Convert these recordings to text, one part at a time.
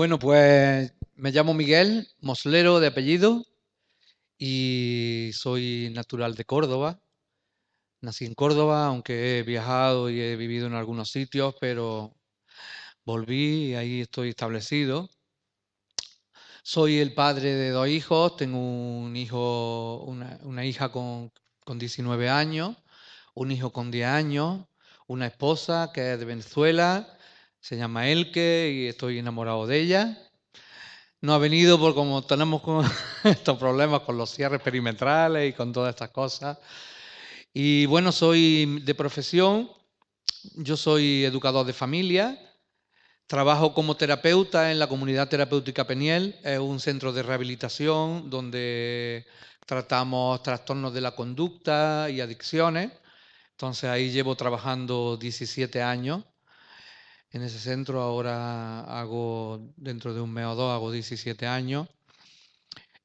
Bueno, pues me llamo Miguel, Moslero de apellido y soy natural de Córdoba. Nací en Córdoba, aunque he viajado y he vivido en algunos sitios, pero volví y ahí estoy establecido. Soy el padre de dos hijos, tengo un hijo, una hija con 19 años, un hijo con 10 años, una esposa que es de Venezuela, se llama Elke y estoy enamorado de ella. No ha venido por como tenemos estos problemas con los cierres perimetrales y con todas estas cosas. Y bueno, soy de profesión, yo soy educador de familia, trabajo como terapeuta en la Comunidad Terapéutica Peniel, es un centro de rehabilitación donde tratamos trastornos de la conducta y adicciones. Entonces ahí llevo trabajando 17 años. En ese centro ahora dentro de un mes o dos, hago 17 años.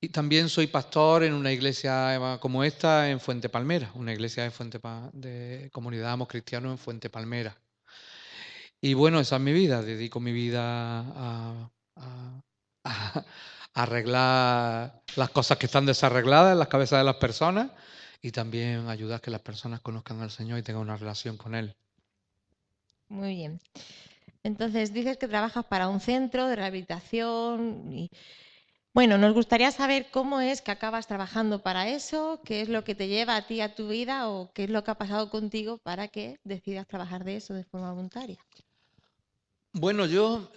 Y también soy pastor en una iglesia como esta en Fuente Palmera, una iglesia de Comunidad Amos Cristianos en Fuente Palmera. Y bueno, esa es mi vida, dedico mi vida a arreglar las cosas que están desarregladas en las cabezas de las personas y también ayudar a que las personas conozcan al Señor y tengan una relación con Él. Muy bien. Entonces, dices que trabajas para un centro de rehabilitación y, bueno, nos gustaría saber cómo es que acabas trabajando para eso, qué es lo que te lleva a ti a tu vida o qué es lo que ha pasado contigo para que decidas trabajar de eso de forma voluntaria. Bueno,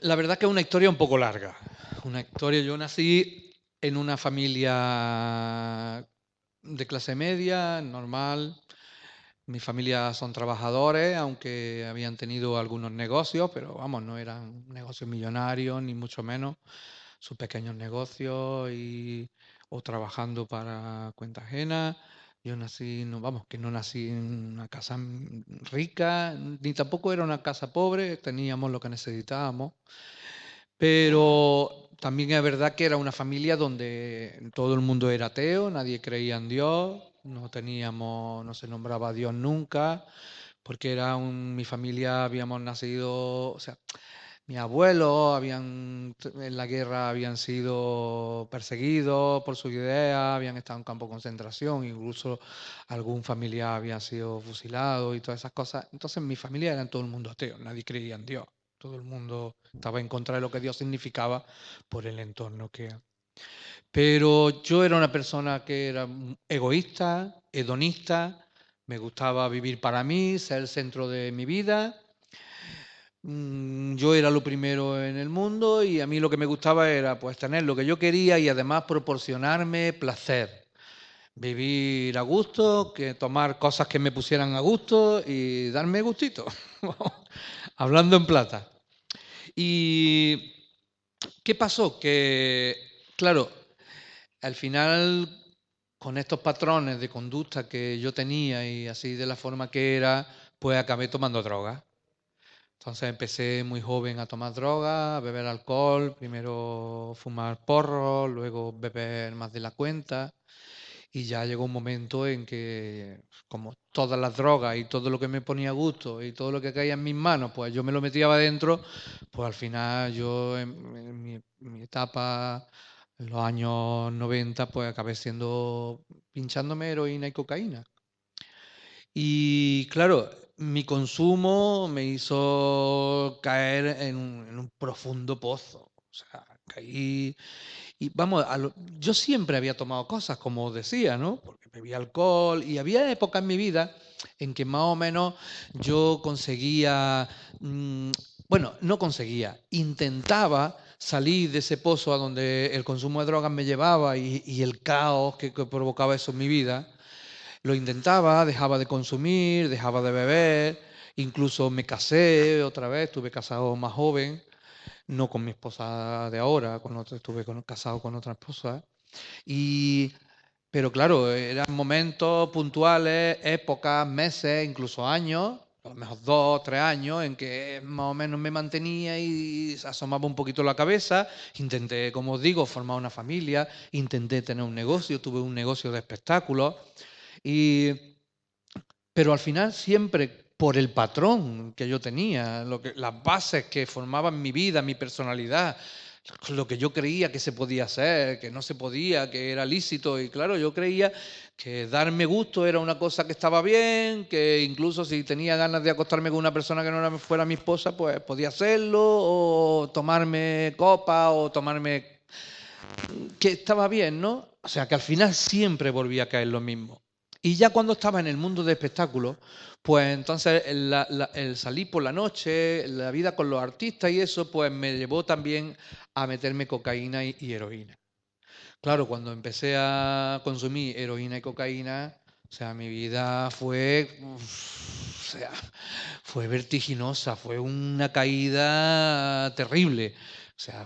la verdad que es una historia un poco larga. Yo nací en una familia de clase media, normal. Mi familia son trabajadores, aunque habían tenido algunos negocios, pero vamos, no eran negocios millonarios, ni mucho menos. Sus pequeños negocios o trabajando para cuenta ajena. Yo nací, no, vamos, que no nací en una casa rica, ni tampoco era una casa pobre, teníamos lo que necesitábamos. Pero también es verdad que era una familia donde todo el mundo era ateo, nadie creía en Dios, no se nombraba a Dios nunca, porque mi familia habíamos nacido, o sea, mis abuelos en la guerra habían sido perseguidos por sus ideas, habían estado en campo de concentración, incluso algún familiar había sido fusilado y todas esas cosas. Entonces mi familia era todo el mundo ateo, nadie creía en Dios. Todo el mundo estaba en contra de lo que Dios significaba por el entorno que... Pero yo era una persona que era egoísta, hedonista, me gustaba vivir para mí, ser el centro de mi vida. Yo era lo primero en el mundo y a mí lo que me gustaba era pues tener lo que yo quería y además proporcionarme placer, vivir a gusto, que tomar cosas que me pusieran a gusto y darme gustito, hablando en plata. ¿Y qué pasó? Que, claro, al final con estos patrones de conducta que yo tenía y así de la forma que era, pues acabé tomando drogas. Entonces empecé muy joven a tomar droga, a beber alcohol, primero fumar porro, luego beber más de la cuenta y ya llegó un momento en que como todas las drogas y todo lo que me ponía a gusto y todo lo que caía en mis manos, pues yo me lo metía adentro, pues al final yo en mi etapa, en los años 90, pues acabé pinchándome heroína y cocaína. Y claro, mi consumo me hizo caer en un profundo pozo. O sea, caí. Y vamos, yo siempre había tomado cosas, como os decía, ¿no? Porque bebía alcohol y había épocas en mi vida en que más o menos yo conseguía, mm, bueno, no conseguía, intentaba salir de ese pozo a donde el consumo de drogas me llevaba y el caos que provocaba eso en mi vida. Lo intentaba, dejaba de consumir, dejaba de beber, incluso me casé otra vez, estuve casado más joven, no con mi esposa de ahora, casado con otra esposa. Y, pero claro, eran momentos puntuales, épocas, meses, incluso años, a lo mejor 2 o 3 años, en que más o menos me mantenía y asomaba un poquito la cabeza. Intenté, como os digo, formar una familia, intenté tener un negocio, tuve un negocio de espectáculos. Y pero al final siempre por el patrón que yo tenía, las bases que formaban mi vida, mi personalidad, lo que yo creía que se podía hacer, que no se podía, que era lícito. Y claro, yo creía que darme gusto era una cosa que estaba bien, que incluso si tenía ganas de acostarme con una persona que no fuera mi esposa, pues podía hacerlo, o tomarme copa, o tomarme... que estaba bien, ¿no? O sea, que al final siempre volvía a caer lo mismo. Y ya cuando estaba en el mundo de espectáculos, pues entonces el salir por la noche, la vida con los artistas y eso, pues me llevó también a meterme cocaína y heroína. Claro, cuando empecé a consumir heroína y cocaína, o sea, mi vida fue, o sea, fue vertiginosa, fue una caída terrible. O sea,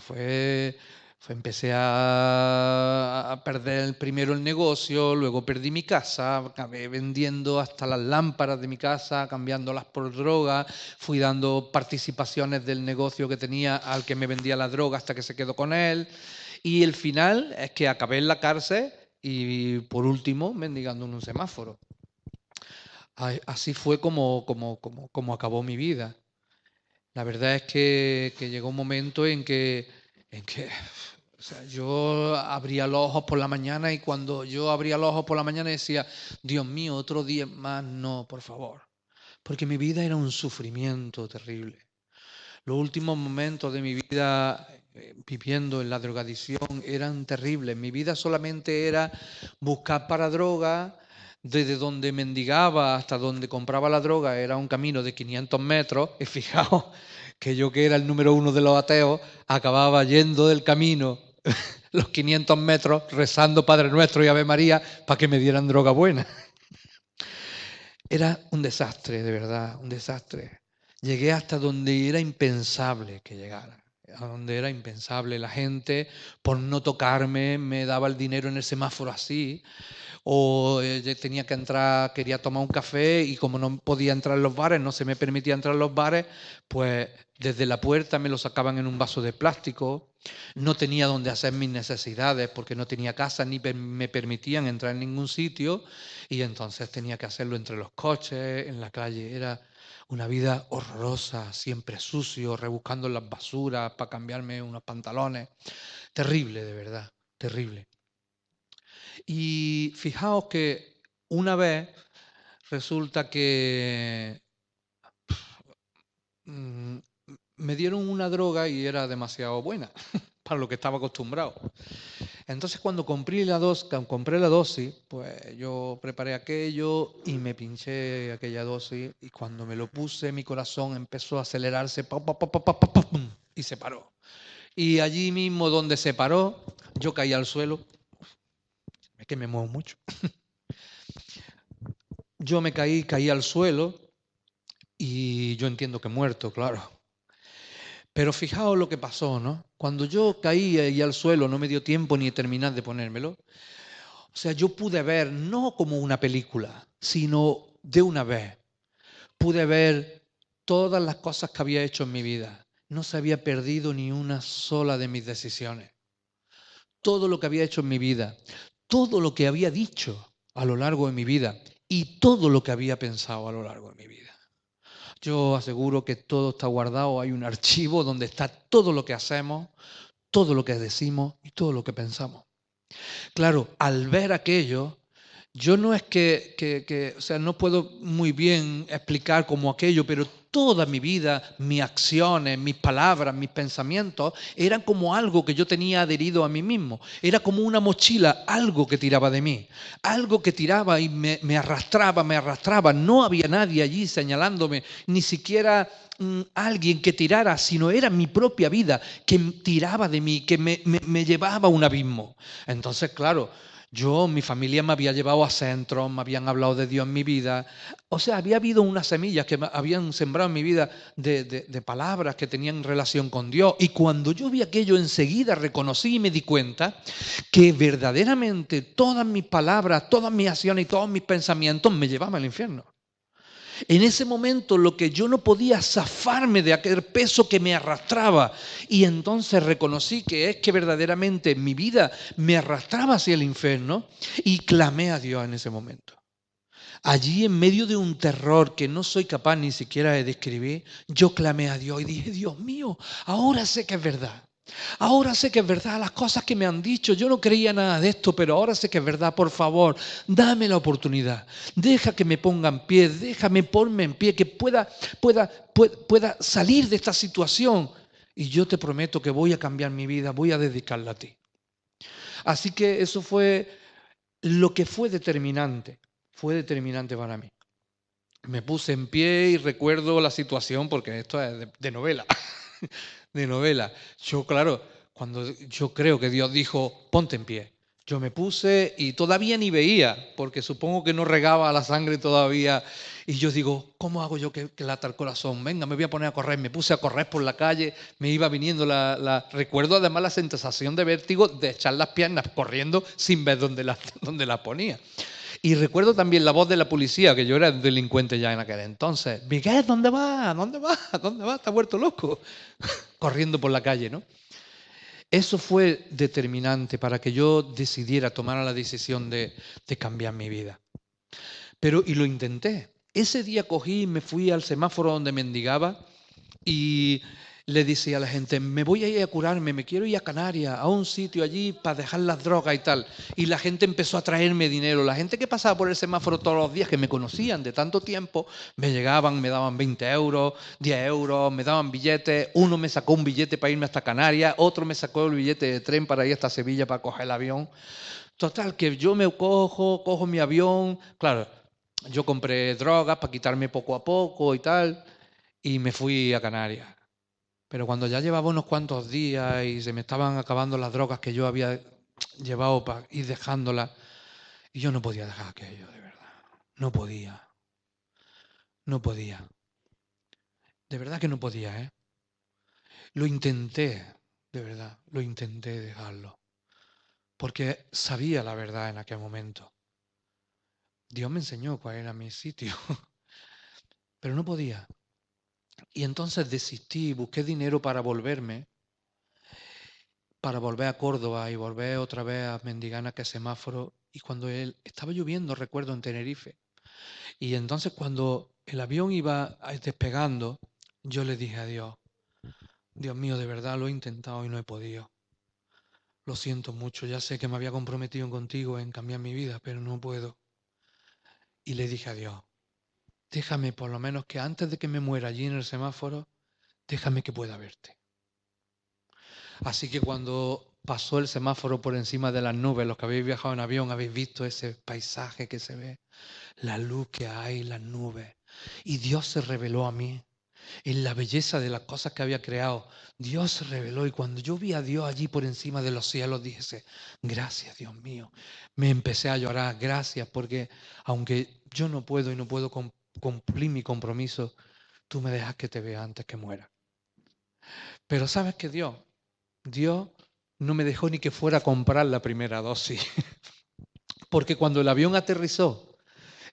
empecé a perder primero el negocio, luego perdí mi casa, acabé vendiendo hasta las lámparas de mi casa, cambiándolas por droga, fui dando participaciones del negocio que tenía al que me vendía la droga hasta que se quedó con él. Y el final es que acabé en la cárcel y por último mendigando en un semáforo. Así fue como acabó mi vida. La verdad es que llegó un momento en que o sea, yo abría los ojos por la mañana y cuando yo abría los ojos por la mañana decía, Dios mío, otro día más, no, por favor. Porque mi vida era un sufrimiento terrible. Los últimos momentos de mi vida viviendo en la drogadicción eran terribles. Mi vida solamente era buscar para droga, desde donde mendigaba hasta donde compraba la droga, era un camino de 500 metros. Y fijaos que yo, que era el número uno de los ateos, acababa yendo del camino los 500 metros rezando Padre Nuestro y Ave María para que me dieran droga buena. Era un desastre, de verdad, un desastre. Llegué hasta donde era impensable que llegara, a donde era impensable. La gente, por no tocarme, me daba el dinero en el semáforo así, o tenía que entrar, quería tomar un café y como no podía entrar en los bares, no se me permitía entrar en los bares, pues desde la puerta me lo sacaban en un vaso de plástico. No tenía donde hacer mis necesidades porque no tenía casa ni me permitían entrar en ningún sitio y entonces tenía que hacerlo entre los coches, en la calle. Era una vida horrorosa, siempre sucio, rebuscando en las basuras para cambiarme unos pantalones. Terrible, de verdad, terrible. Y fijaos que una vez resulta que mm, me dieron una droga y era demasiado buena para lo que estaba acostumbrado. Entonces cuando compré la dosis, pues yo preparé aquello y me pinché aquella dosis y cuando me lo puse mi corazón empezó a acelerarse y se paró. Y allí mismo donde se paró, yo caí al suelo. Es que me muevo mucho. Yo me caí al suelo y yo entiendo que muerto, claro. Pero fijaos lo que pasó, ¿no? Cuando yo caí ahí al suelo, no me dio tiempo ni terminar de ponérmelo. O sea, yo pude ver, no como una película, sino de una vez. Pude ver todas las cosas que había hecho en mi vida. No se había perdido ni una sola de mis decisiones. Todo lo que había hecho en mi vida, todo lo que había dicho a lo largo de mi vida y todo lo que había pensado a lo largo de mi vida. Yo aseguro que todo está guardado, hay un archivo donde está todo lo que hacemos, todo lo que decimos y todo lo que pensamos. Claro, al ver aquello, yo no es o sea, no puedo muy bien explicar como aquello, pero toda mi vida, mis acciones, mis palabras, mis pensamientos, eran como algo que yo tenía adherido a mí mismo. Era como una mochila, algo que tiraba de mí, algo que tiraba y me arrastraba, me arrastraba. No había nadie allí señalándome, ni siquiera alguien que tirara, sino era mi propia vida que tiraba de mí, que me llevaba a un abismo. Entonces, claro, mi familia me había llevado a centros, me habían hablado de Dios en mi vida. O sea, había habido unas semillas que habían sembrado en mi vida de palabras que tenían relación con Dios. Y cuando yo vi aquello, enseguida reconocí y me di cuenta que verdaderamente todas mis palabras, todas mis acciones y todos mis pensamientos me llevaban al infierno. En ese momento lo que yo no podía zafarme de aquel peso que me arrastraba y entonces reconocí que es que verdaderamente mi vida me arrastraba hacia el infierno y clamé a Dios en ese momento. Allí en medio de un terror que no soy capaz ni siquiera de describir, yo clamé a Dios y dije, Dios mío, ahora sé que es verdad. Ahora sé que es verdad las cosas que me han dicho. Yo no creía nada de esto, pero ahora sé que es verdad. Por favor, dame la oportunidad. Deja que me ponga en pie, déjame ponme en pie, que pueda salir de esta situación. Y yo te prometo que voy a cambiar mi vida, voy a dedicarla a ti. Así que eso fue lo que fue determinante para mí. Me puse en pie y recuerdo la situación, porque esto es de novela, de novela. Yo, claro, cuando yo creo que Dios dijo, ponte en pie. Yo me puse y todavía ni veía, porque supongo que no regaba la sangre todavía. Y yo digo, ¿cómo hago yo que lata el corazón? Venga, me voy a poner a correr. Me puse a correr por la calle, me iba viniendo Recuerdo además la sensación de vértigo de echar las piernas corriendo sin ver dónde las ponía. Y recuerdo también la voz de la policía, que yo era delincuente ya en aquel entonces. Miguel, ¿dónde vas? ¿Dónde vas? ¿Dónde vas? ¿Estás vuelto loco? Corriendo por la calle, ¿no? Eso fue determinante para que yo decidiera, tomara la decisión de cambiar mi vida. Y lo intenté. Ese día cogí y me fui al semáforo donde mendigaba y le decía a la gente, me voy a ir a curarme, me quiero ir a Canarias, a un sitio allí para dejar las drogas y tal. Y la gente empezó a traerme dinero. La gente que pasaba por el semáforo todos los días, que me conocían de tanto tiempo, me llegaban, me daban 20 euros, 10 euros, me daban billetes. Uno me sacó un billete para irme hasta Canarias, otro me sacó el billete de tren para ir hasta Sevilla para coger el avión. Total, que yo me cojo mi avión. Claro, yo compré drogas para quitarme poco a poco y tal, y me fui a Canarias. Pero cuando ya llevaba unos cuantos días y se me estaban acabando las drogas que yo había llevado para ir dejándolas, y yo no podía dejar aquello, de verdad. No podía, no podía. De verdad que no podía, ¿eh? Lo intenté, de verdad, lo intenté dejarlo. Porque sabía la verdad en aquel momento. Dios me enseñó cuál era mi sitio, pero no podía. Y entonces desistí, busqué dinero para volver a Córdoba y volver otra vez a mendigar a que semáforo. Y cuando estaba lloviendo, recuerdo, en Tenerife. Y entonces cuando el avión iba despegando, yo le dije a Dios, Dios mío, de verdad lo he intentado y no he podido. Lo siento mucho, ya sé que me había comprometido contigo en cambiar mi vida, pero no puedo. Y le dije a Dios, déjame por lo menos que antes de que me muera allí en el semáforo, déjame que pueda verte. Así que cuando pasó el semáforo por encima de las nubes, los que habéis viajado en avión habéis visto ese paisaje que se ve, la luz que hay en las nubes. Y Dios se reveló a mí en la belleza de las cosas que había creado. Dios se reveló y cuando yo vi a Dios allí por encima de los cielos, dije, gracias Dios mío. Me empecé a llorar, gracias, porque aunque yo no puedo y no puedo cumplir mi compromiso, tú me dejas que te vea antes que muera. Pero sabes que Dios no me dejó ni que fuera a comprar la primera dosis, porque cuando el avión aterrizó,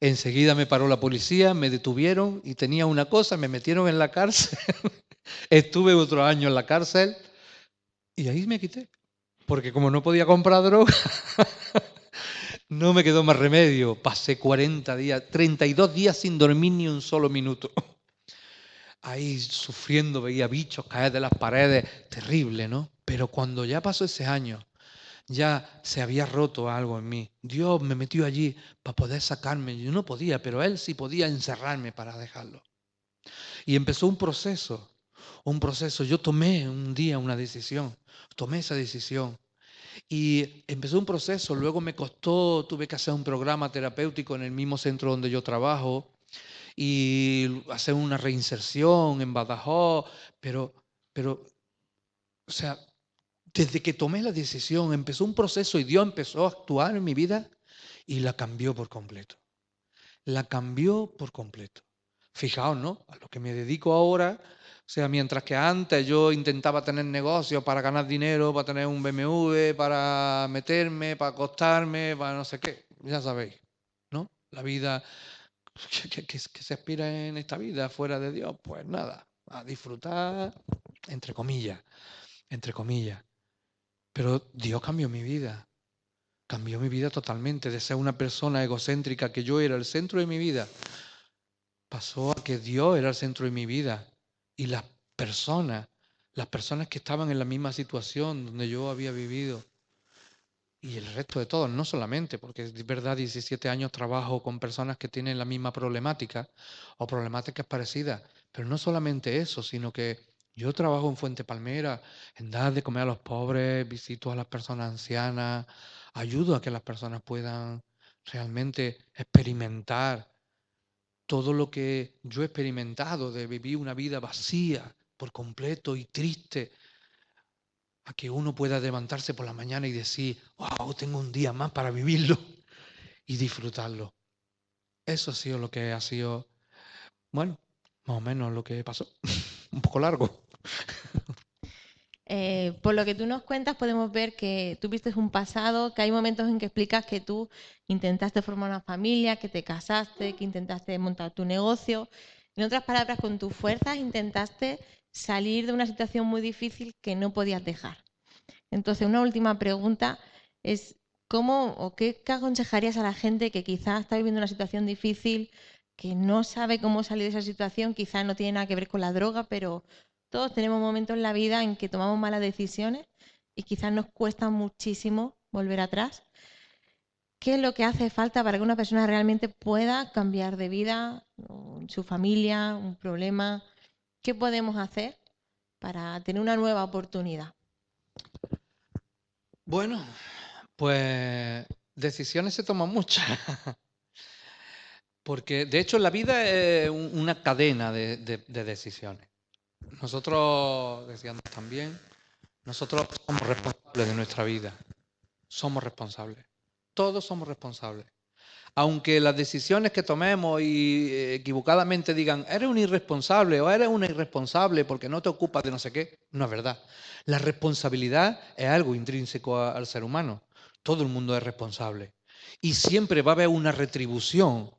enseguida me paró la policía, me detuvieron y tenía una cosa, me metieron en la cárcel, estuve otro año en la cárcel y ahí me quité, porque como no podía comprar droga, no me quedó más remedio. Pasé 40 días, 32 días sin dormir ni un solo minuto. Ahí sufriendo, veía bichos caer de las paredes, terrible, ¿no? Pero cuando ya pasó ese año, ya se había roto algo en mí. Dios me metió allí para poder sacarme. Yo no podía, pero Él sí podía encerrarme para dejarlo. Y empezó un proceso, un proceso. Yo tomé un día una decisión, tomé esa decisión. Y empezó un proceso, luego me costó, tuve que hacer un programa terapéutico en el mismo centro donde yo trabajo y hacer una reinserción en Badajoz, pero, o sea, desde que tomé la decisión empezó un proceso y Dios empezó a actuar en mi vida y la cambió por completo. La cambió por completo. Fijaos, ¿no? A lo que me dedico ahora, o sea, mientras que antes yo intentaba tener negocios para ganar dinero, para tener un BMW, para meterme, para acostarme, para no sé qué, ya sabéis, ¿no? La vida que se aspira en esta vida fuera de Dios, pues nada, a disfrutar, entre comillas, entre comillas. Pero Dios cambió mi vida totalmente, de ser una persona egocéntrica que yo era el centro de mi vida, pasó a que Dios era el centro de mi vida y las personas, las personas que estaban en la misma situación donde yo había vivido y el resto de todos, no solamente, porque es verdad, 17 años trabajo con personas que tienen la misma problemática o problemáticas parecidas, pero no solamente eso, sino que yo trabajo en Fuente Palmera, en dar de comer a los pobres, visito a las personas ancianas, ayudo a que las personas puedan realmente experimentar todo lo que yo he experimentado de vivir una vida vacía por completo y triste, a que uno pueda levantarse por la mañana y decir, wow, tengo un día más para vivirlo y disfrutarlo. Eso ha sido lo que ha sido, bueno, más o menos lo que pasó. Un poco largo. Por lo que tú nos cuentas, podemos ver que tuviste un pasado, que hay momentos en que explicas que tú intentaste formar una familia, que te casaste, que intentaste montar tu negocio. En otras palabras, con tus fuerzas intentaste salir de una situación muy difícil que no podías dejar. Entonces, una última pregunta es, ¿cómo o qué aconsejarías a la gente que quizás está viviendo una situación difícil, que no sabe cómo salir de esa situación? Quizás no tiene nada que ver con la droga, pero todos tenemos momentos en la vida en que tomamos malas decisiones y quizás nos cuesta muchísimo volver atrás. ¿Qué es lo que hace falta para que una persona realmente pueda cambiar de vida, o su familia, un problema? ¿Qué podemos hacer para tener una nueva oportunidad? Bueno, pues decisiones se toman muchas, porque de hecho la vida es una cadena de decisiones. Nosotros, decíamos también, nosotros somos responsables de nuestra vida, somos responsables, todos somos responsables. Aunque las decisiones que tomemos y equivocadamente digan, eres un irresponsable o eres una irresponsable porque no te ocupas de no sé qué, no es verdad. La responsabilidad es algo intrínseco al ser humano. Todo el mundo es responsable. Y siempre va a haber una retribución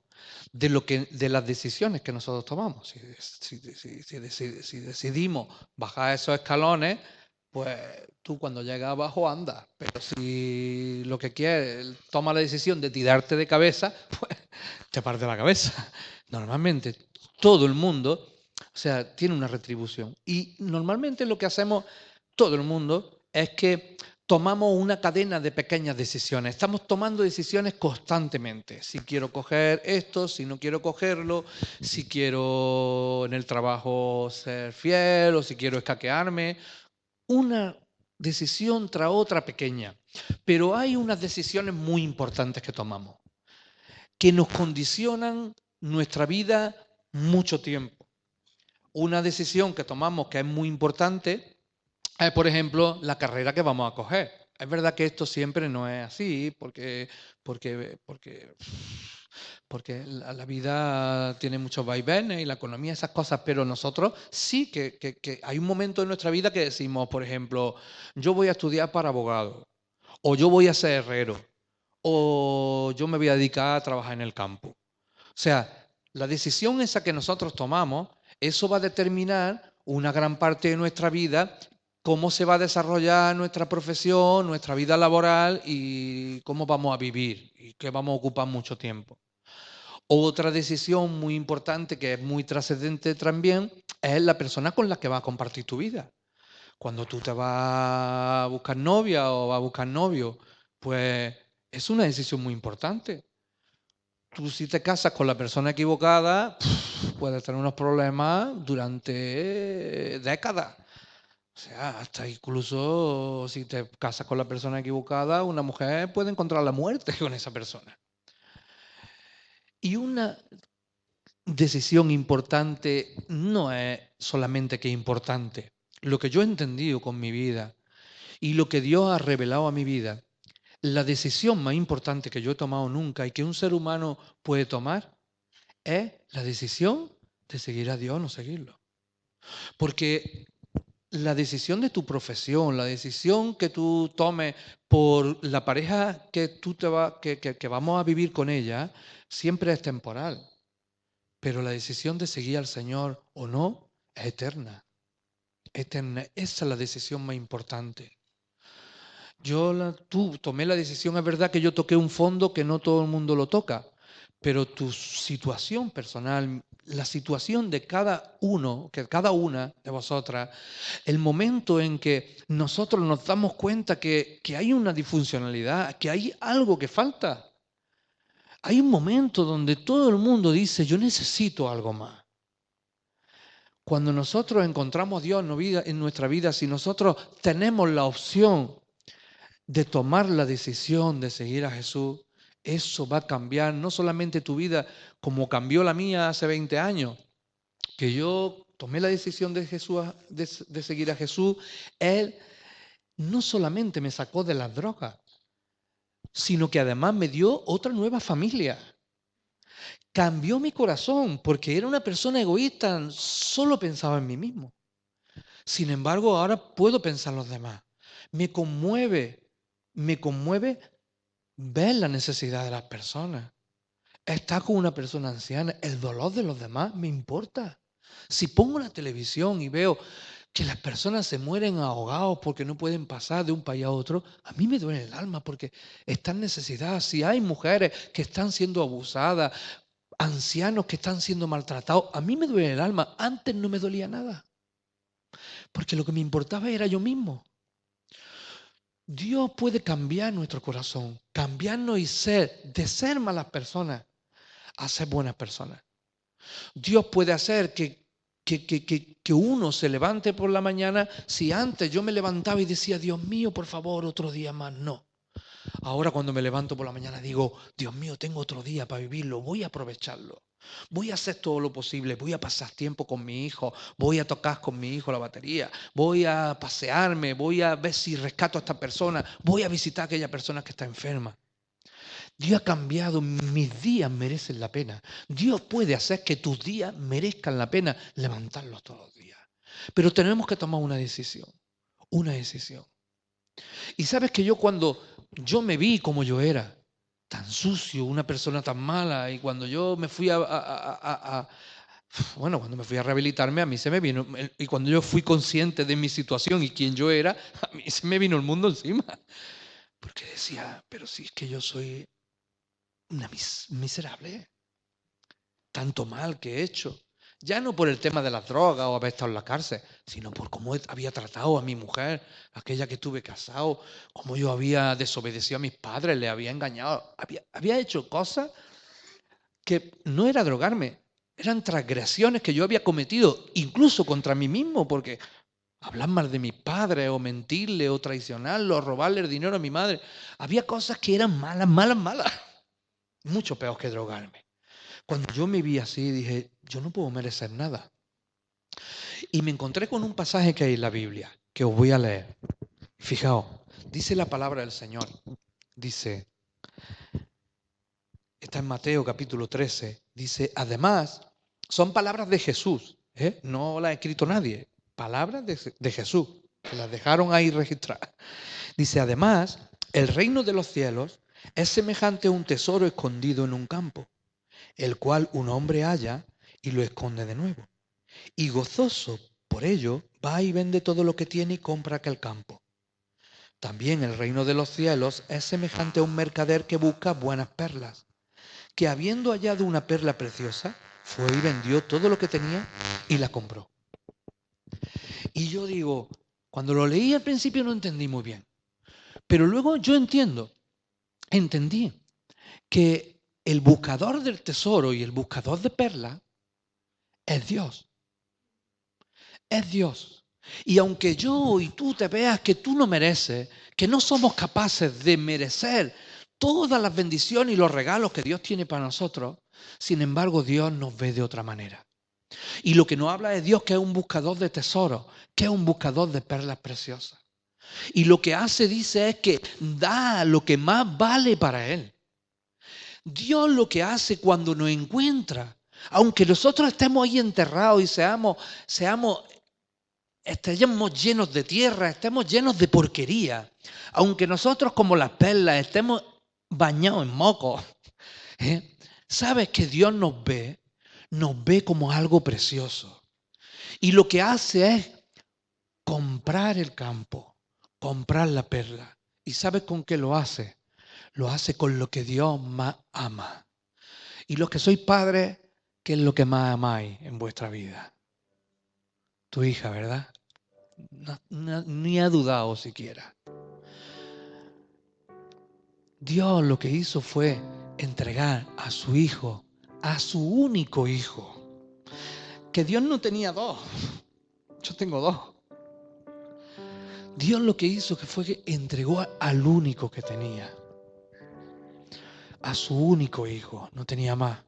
de las decisiones que nosotros tomamos. Si decidimos bajar esos escalones, pues tú cuando llegas abajo andas, pero si lo que quieres, toma la decisión de tirarte de cabeza, pues te parte la cabeza. Normalmente todo el mundo, o sea, tiene una retribución. Y normalmente lo que hacemos todo el mundo es que tomamos una cadena de pequeñas decisiones. Estamos tomando decisiones constantemente. Si quiero coger esto, si no quiero cogerlo, si quiero en el trabajo ser fiel o si quiero escaquearme, una decisión tras otra pequeña, pero hay unas decisiones muy importantes que tomamos, que nos condicionan nuestra vida mucho tiempo. Una decisión que tomamos que es muy importante es, por ejemplo, la carrera que vamos a coger. Es verdad que esto siempre no es así, porque la vida tiene muchos vaivenes y la economía, esas cosas, pero nosotros sí que hay un momento en nuestra vida que decimos, por ejemplo, yo voy a estudiar para abogado, o yo voy a ser herrero, o yo me voy a dedicar a trabajar en el campo. O sea, la decisión esa que nosotros tomamos, eso va a determinar una gran parte de nuestra vida, cómo se va a desarrollar nuestra profesión, nuestra vida laboral y cómo vamos a vivir y qué vamos a ocupar mucho tiempo. Otra decisión muy importante que es muy trascendente también es la persona con la que vas a compartir tu vida. Cuando tú te vas a buscar novia o vas a buscar novio, pues es una decisión muy importante. Tú si te casas con la persona equivocada, puedes tener unos problemas durante décadas. O sea, hasta incluso si te casas con la persona equivocada, una mujer puede encontrar la muerte con esa persona. Y una decisión importante no es solamente que es importante. Lo que yo he entendido con mi vida y lo que Dios ha revelado a mi vida, la decisión más importante que yo he tomado nunca y que un ser humano puede tomar es la decisión de seguir a Dios o no seguirlo. Porque la decisión de tu profesión, la decisión que tú tomes por la pareja que tú que vamos a vivir con ella, siempre es temporal. Pero la decisión de seguir al Señor o no es eterna. Eterna. Esa es la decisión más importante. Tú tomé la decisión, es verdad que yo toqué un fondo que no todo el mundo lo toca, pero tu situación personal, la situación de cada uno, que cada una de vosotras, el momento en que nosotros nos damos cuenta que hay una disfuncionalidad, que hay algo que falta. Hay un momento donde todo el mundo dice, yo necesito algo más. Cuando nosotros encontramos a Dios en nuestra vida, si nosotros tenemos la opción de tomar la decisión de seguir a Jesús, eso va a cambiar no solamente tu vida como cambió la mía hace 20 años, que yo tomé la decisión de, de seguir a Jesús. Él no solamente me sacó de las drogas, sino que además me dio otra nueva familia. Cambió mi corazón porque era una persona egoísta, solo pensaba en mí mismo. Sin embargo, ahora puedo pensar en los demás. Me conmueve ver la necesidad de las personas. Estar con una persona anciana, el dolor de los demás me importa. Si pongo la televisión y veo que las personas se mueren ahogados porque no pueden pasar de un país a otro, a mí me duele el alma porque están necesitadas. Si hay mujeres que están siendo abusadas, ancianos que están siendo maltratados, a mí me duele el alma. Antes no me dolía nada, porque lo que me importaba era yo mismo. Dios puede cambiar nuestro corazón, cambiarnos y de ser malas personas a ser buenas personas. Dios puede hacer que uno se levante por la mañana. Si antes yo me levantaba y decía, Dios mío, por favor, otro día más, no. Ahora cuando me levanto por la mañana digo, Dios mío, tengo otro día para vivirlo, voy a aprovecharlo. Voy a hacer todo lo posible, voy a pasar tiempo con mi hijo, voy a tocar con mi hijo la batería, voy a pasearme, voy a ver si rescato a esta persona, voy a visitar a aquella persona que está enferma. Dios ha cambiado, mis días merecen la pena. Dios puede hacer que tus días merezcan la pena levantarlos todos los días. Pero tenemos que tomar una decisión, una decisión. Y sabes que cuando yo me vi como yo era, tan sucio, una persona tan mala, y cuando yo me fui bueno, cuando me fui a rehabilitarme, a mí se me vino, y cuando yo fui consciente de mi situación y quién yo era, a mí se me vino el mundo encima. Porque decía, pero si es que yo soy una miserable, tanto mal que he hecho. Ya no por el tema de las drogas o haber estado en la cárcel, sino por cómo había tratado a mi mujer, aquella que estuve casado, cómo yo había desobedecido a mis padres, le había engañado. Había hecho cosas que no era drogarme, eran transgresiones que yo había cometido, incluso contra mí mismo, porque hablar mal de mis padres, o mentirle, o traicionarlo, o robarle el dinero a mi madre. Había cosas que eran malas, malas, malas. Mucho peor que drogarme. Cuando yo me vi así, dije, yo no puedo merecer nada. Y me encontré con un pasaje que hay en la Biblia, que os voy a leer. Fijaos, dice la palabra del Señor. Dice, está en Mateo capítulo 13. Dice, además, son palabras de Jesús, no las ha escrito nadie. Palabras de Jesús, que las dejaron ahí registradas. Dice, además, el reino de los cielos es semejante a un tesoro escondido en un campo, el cual un hombre halla y lo esconde de nuevo. Y gozoso por ello, va y vende todo lo que tiene y compra aquel campo. También el reino de los cielos es semejante a un mercader que busca buenas perlas, que habiendo hallado una perla preciosa, fue y vendió todo lo que tenía y la compró. Y yo digo, cuando lo leí al principio no entendí muy bien, pero luego yo entendí que el buscador del tesoro y el buscador de perlas es Dios. Es Dios. Y aunque yo y tú te veas que tú no mereces, que no somos capaces de merecer todas las bendiciones y los regalos que Dios tiene para nosotros, sin embargo Dios nos ve de otra manera. Y lo que nos habla es Dios, que es un buscador de tesoros, que es un buscador de perlas preciosas. Y lo que hace, dice, es que da lo que más vale para Él. Dios lo que hace cuando nos encuentra, aunque nosotros estemos ahí enterrados y estemos llenos de tierra, estemos llenos de porquería, aunque nosotros como las perlas estemos bañados en moco, ¿sabes que Dios nos ve como algo precioso? Y lo que hace es comprar el campo, comprar la perla. ¿Y sabes con qué lo hace? Lo hace con lo que Dios más ama. Y los que sois padres, ¿qué es lo que más amáis en vuestra vida? Tu hija, ¿verdad? Ni ha dudado siquiera. Dios lo que hizo fue entregar a su hijo, a su único hijo. Que Dios no tenía dos. Yo tengo dos. Dios lo que hizo fue que entregó al único que tenía. A su único hijo, no tenía más.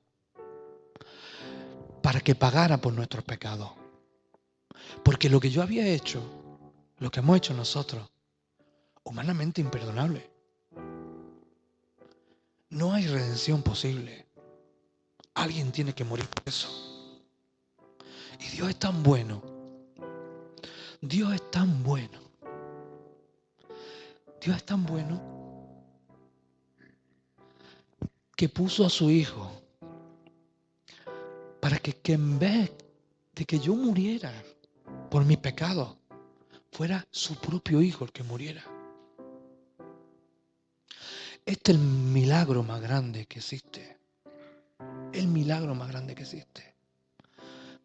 Para que pagara por nuestros pecados. Porque lo que yo había hecho, lo que hemos hecho nosotros, humanamente imperdonable. No hay redención posible. Alguien tiene que morir por eso. Y Dios es tan bueno. Dios es tan bueno. Dios es tan bueno que puso a su hijo para que en vez de que yo muriera por mis pecados, fuera su propio hijo el que muriera. Este es el milagro más grande que existe. El milagro más grande que existe.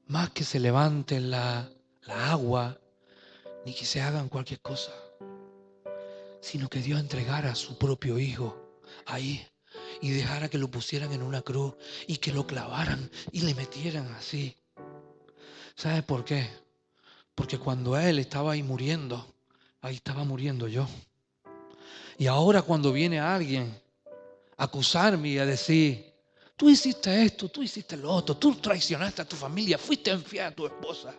Más que se levante la agua, ni que se hagan cualquier cosa, sino que Dios entregara a su propio hijo ahí y dejara que lo pusieran en una cruz y que lo clavaran y le metieran así. ¿Sabes por qué? Porque cuando él estaba ahí muriendo, ahí estaba muriendo yo. Y ahora cuando viene alguien a acusarme y a decir, tú hiciste esto, tú hiciste lo otro, tú traicionaste a tu familia, fuiste infiel a tu esposa.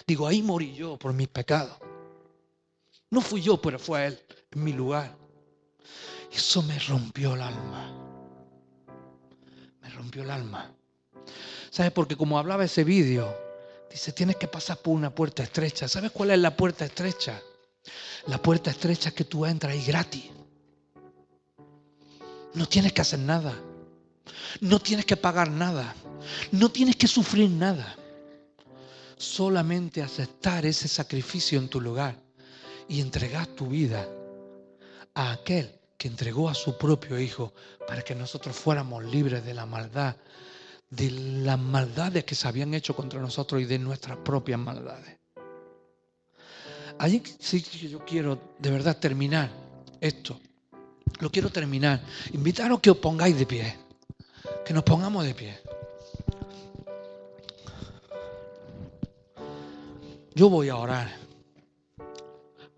Digo, ahí morí yo por mis pecados. No fui yo, pero fue él en mi lugar. Eso me rompió el alma. Me rompió el alma. ¿Sabes? Porque como hablaba ese vídeo, dice, tienes que pasar por una puerta estrecha. ¿Sabes cuál es la puerta estrecha? La puerta estrecha es que tú entras ahí gratis. No tienes que hacer nada. No tienes que pagar nada. No tienes que sufrir nada. Solamente aceptar ese sacrificio en tu lugar y entregar tu vida a aquel que entregó a su propio hijo para que nosotros fuéramos libres de la maldad, de las maldades que se habían hecho contra nosotros y de nuestras propias maldades. Allí sí que yo quiero de verdad terminar esto. Lo quiero terminar. Invitaros que os pongáis de pie. Que nos pongamos de pie. Yo voy a orar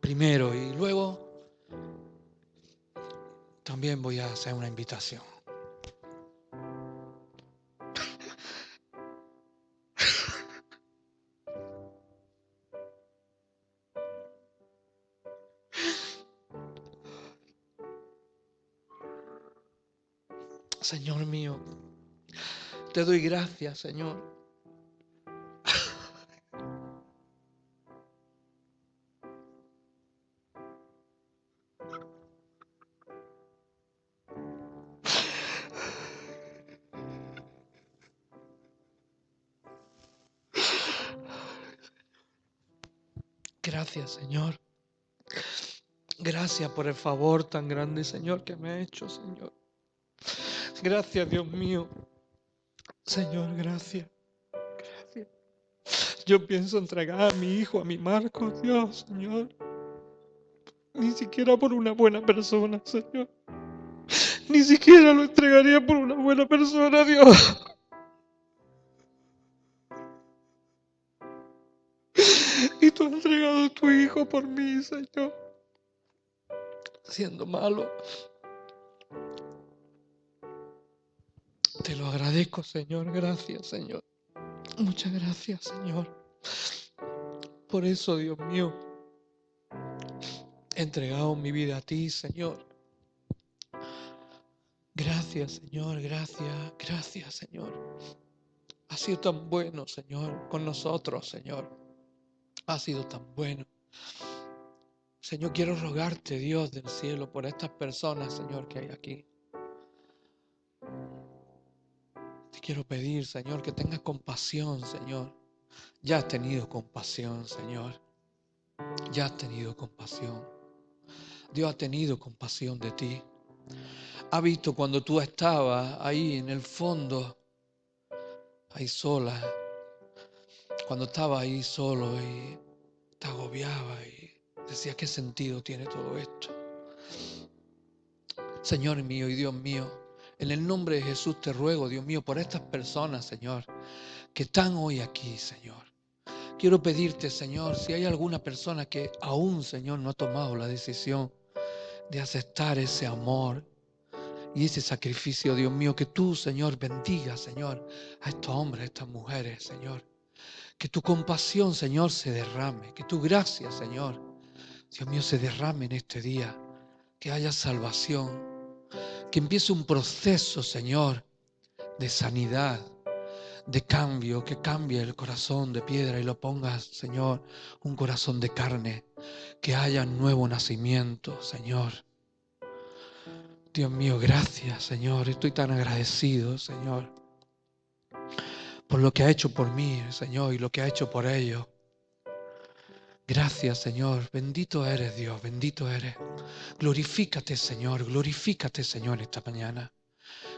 primero y luego también voy a hacer una invitación. Señor mío, te doy gracias, Señor. Gracias, Señor. Gracias por el favor tan grande, Señor, que me ha hecho, Señor. Gracias, Dios mío. Señor, gracias. Gracias. Yo pienso entregar a mi hijo, a mi Marcos, Dios, Señor. Ni siquiera por una buena persona, Señor. Ni siquiera lo entregaría por una buena persona, Dios. Y tú has entregado a tu hijo por mí, Señor. Siendo malo. Te lo agradezco, Señor. Gracias, Señor. Muchas gracias, Señor. Por eso, Dios mío, he entregado mi vida a ti, Señor. Gracias, Señor. Gracias. Gracias, Señor. Has sido tan bueno, Señor, con nosotros, Señor. Has sido tan bueno. Señor, quiero rogarte, Dios del cielo, por estas personas, Señor, que hay aquí. Te quiero pedir, Señor, que tengas compasión, Señor. Ya has tenido compasión, Señor. Ya has tenido compasión. Dios ha tenido compasión de ti. Ha visto cuando tú estabas ahí en el fondo, ahí sola, cuando estaba ahí solo y te agobiaba y decía, ¿qué sentido tiene todo esto? Señor mío y Dios mío, en el nombre de Jesús te ruego, Dios mío, por estas personas, Señor, que están hoy aquí, Señor. Quiero pedirte, Señor, si hay alguna persona que aún, Señor, no ha tomado la decisión de aceptar ese amor y ese sacrificio, Dios mío, que tú, Señor, bendiga, Señor, a estos hombres, a estas mujeres, Señor. Que tu compasión, Señor, se derrame, que tu gracia, Señor, Dios mío, se derrame en este día, que haya salvación, que empiece un proceso, Señor, de sanidad, de cambio, que cambie el corazón de piedra y lo pongas, Señor, un corazón de carne, que haya un nuevo nacimiento, Señor. Dios mío, gracias, Señor, estoy tan agradecido, Señor, por lo que ha hecho por mí, Señor, y lo que ha hecho por ellos. Gracias, Señor, bendito eres, Dios, bendito eres. Glorifícate, Señor, esta mañana.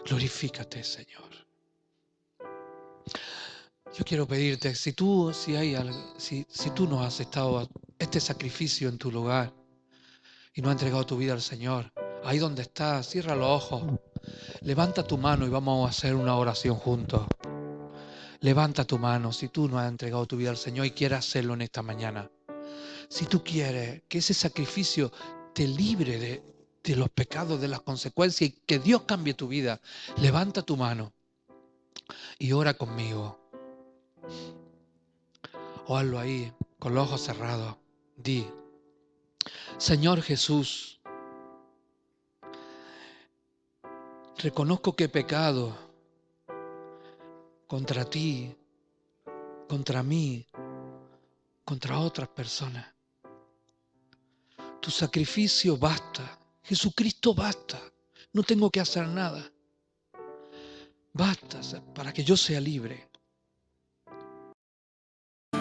Glorifícate, Señor. Yo quiero pedirte, si tú no has aceptado este sacrificio en tu lugar y no has entregado tu vida al Señor, ahí donde estás, cierra los ojos, levanta tu mano y vamos a hacer una oración juntos. Levanta tu mano si tú no has entregado tu vida al Señor y quieres hacerlo en esta mañana. Si tú quieres que ese sacrificio te libre de los pecados, de las consecuencias y que Dios cambie tu vida, levanta tu mano y ora conmigo. O hazlo ahí, con los ojos cerrados. Di, Señor Jesús, reconozco que he pecado contra ti, contra mí, contra otras personas. Tu sacrificio basta. Jesucristo basta. No tengo que hacer nada. Basta para que yo sea libre.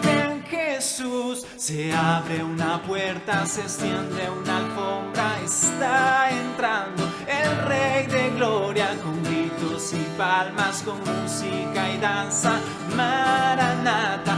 En Jesús se abre una puerta, se extiende una alfombra, está entrando el Rey de Gloria con gritos y palmas, con música y danza. Maranata.